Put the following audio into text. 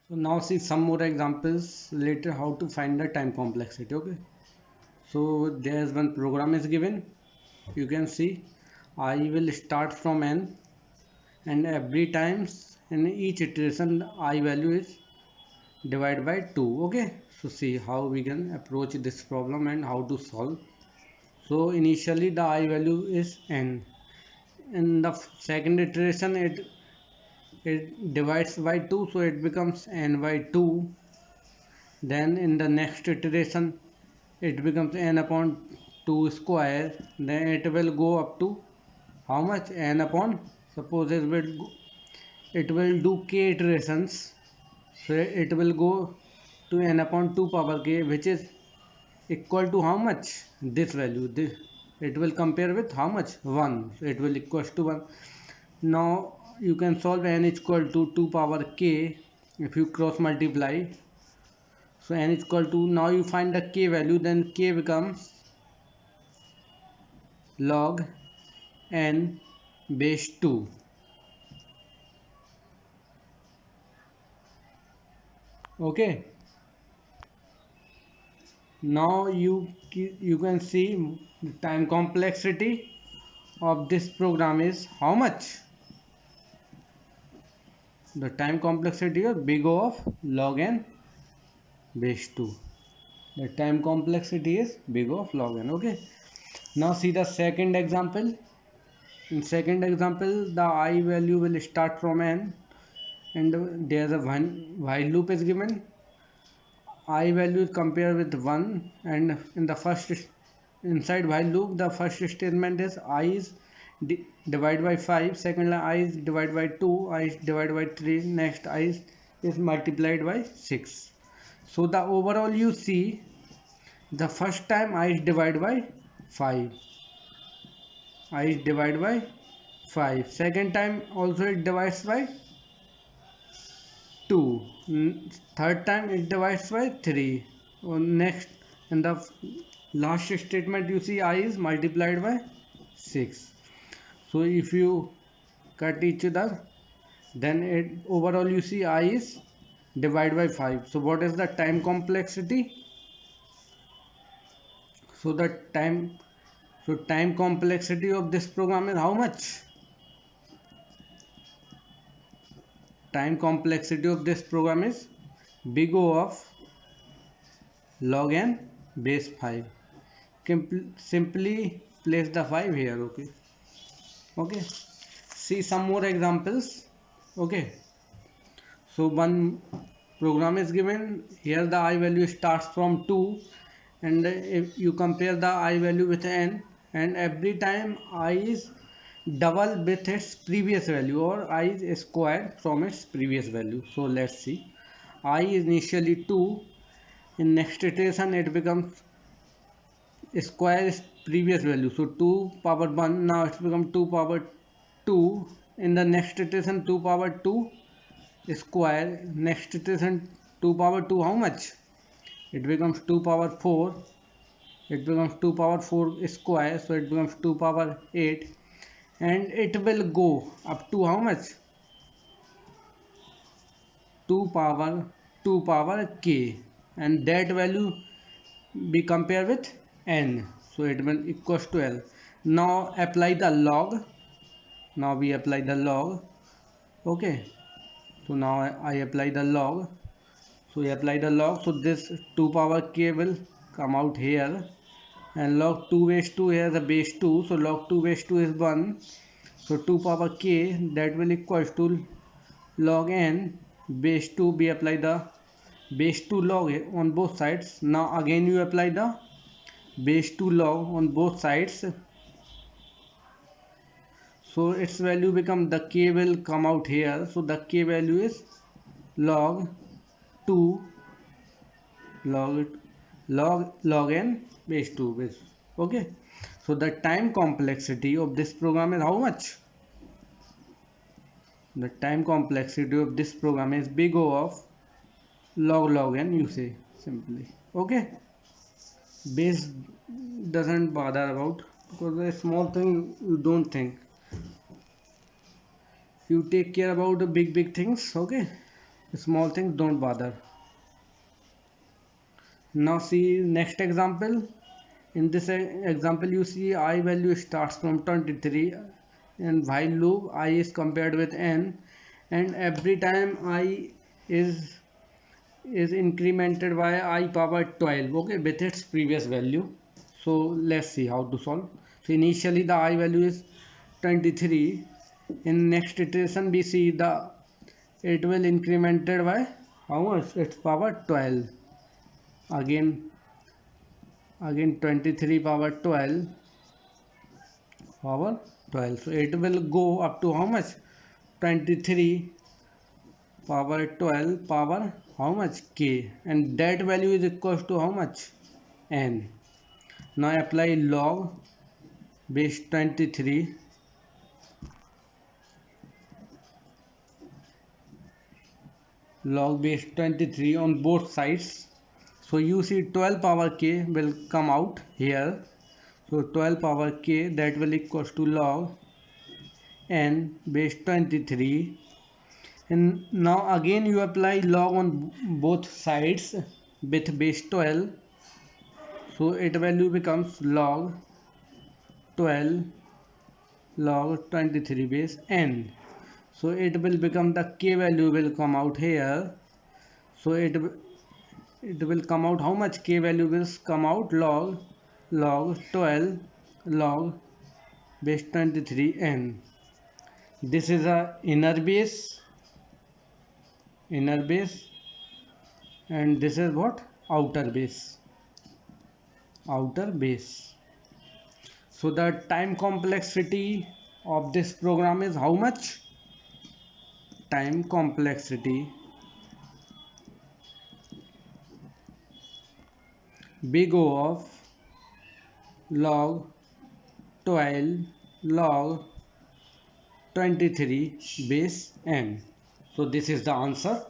So now see some more examples later how to find the time complexity. Okay. So there's one program is given. You can see I will start from n, and every times in each iteration I value is divided by 2. Okay. So see how we can approach this problem and how to solve. So initially the I value is n. In the second iteration it divides by 2, so it becomes n by 2. Then in the next iteration it becomes n upon 2 square. Then it will go up to how much? N upon, suppose it will do k iterations, so it will go to n upon 2 power k, which is equal to how much? This value. It will compare with how much? 1. So it will equal to 1. Now you can solve n is equal to 2 power k if you cross multiply. So n is equal to, now you find the k value, then k becomes log n base 2. Okay. Now you can see the time complexity of this program is how much? The time complexity of big O of log n base 2. The time complexity is big O of log n. Okay. Now see the second example. In second example, the I value will start from n, and there's a while loop is given. I value is compared with 1, and in the first inside while loop the first statement is I is divided by 5, second line I is divided by 2, I is divided by 3, next is multiplied by 6. So the overall you see the first time I is divided by 5, I is divided by 5, second time also it divides by 2, third time it divides by 3. Next, in the last statement you see I is multiplied by 6. So if you cut each other, then it overall you see I is divided by 5. So what is the time complexity? So the time complexity of this program is how much? Time complexity of this program is big O of log n base 5. Simply place the 5 here. Okay, see some more examples. Okay, so one program is given here, the I value starts from 2, and if you compare the I value with n, and every time I is double with its previous value, or I is squared from its previous value. So let's see, I is initially 2, in next iteration it becomes square is previous value, so 2 power 1, now it's become 2 power 2, in the next iteration 2 power 2 square, next iteration 2 power 2 how much? It becomes 2 power 4, it becomes 2 power 4 square, so it becomes 2 power 8, and it will go up to how much? 2 power k, and that value be compared with n, so it will equals to L. Now apply the log. Now we apply the log. Okay, so now I apply the log. So we apply the log, so this 2 power k will come out here, and log 2 base 2 here the base 2, so log 2 base 2 is 1, so 2 power k that will equals to log n base 2. We apply the base 2 log on both sides. Now again you apply the base 2 log on both sides, so its value become, the k will come out here, so the k value is log 2 log n base 2 base. Okay, so the time complexity of this program is how much? The time complexity of this program is big O of log n, you say simply. Okay, base doesn't bother about, because a small thing you don't think, you take care about the big things. Okay, Small things don't bother. Now see next example. In this example you see I value starts from 23 and while loop I is compared with n, and every time I is is incremented by I power 12, okay, with its previous value. So let's see how to solve. So initially the I value is 23. In next iteration we see the it will incremented by how much, its power 12. Again again 23 power 12 power 12. So it will go up to how much, 23 power 12 power how much, k, and that value is equals to how much, n. Now apply log base 23, log base 23 on both sides. So you see 12 power k will come out here. So 12 power k that will equals to log n base 23. And now again you apply log on both sides with base 12. So its value becomes log 12 log 23 base n. So it will become the k value will come out here. So it will come out how much, k value will come out log 12 log base 23 n. This is a inner base, and this is what, outer base. So the time complexity of this program is how much, time complexity big O of log 12 log 23 base n. So this is the answer.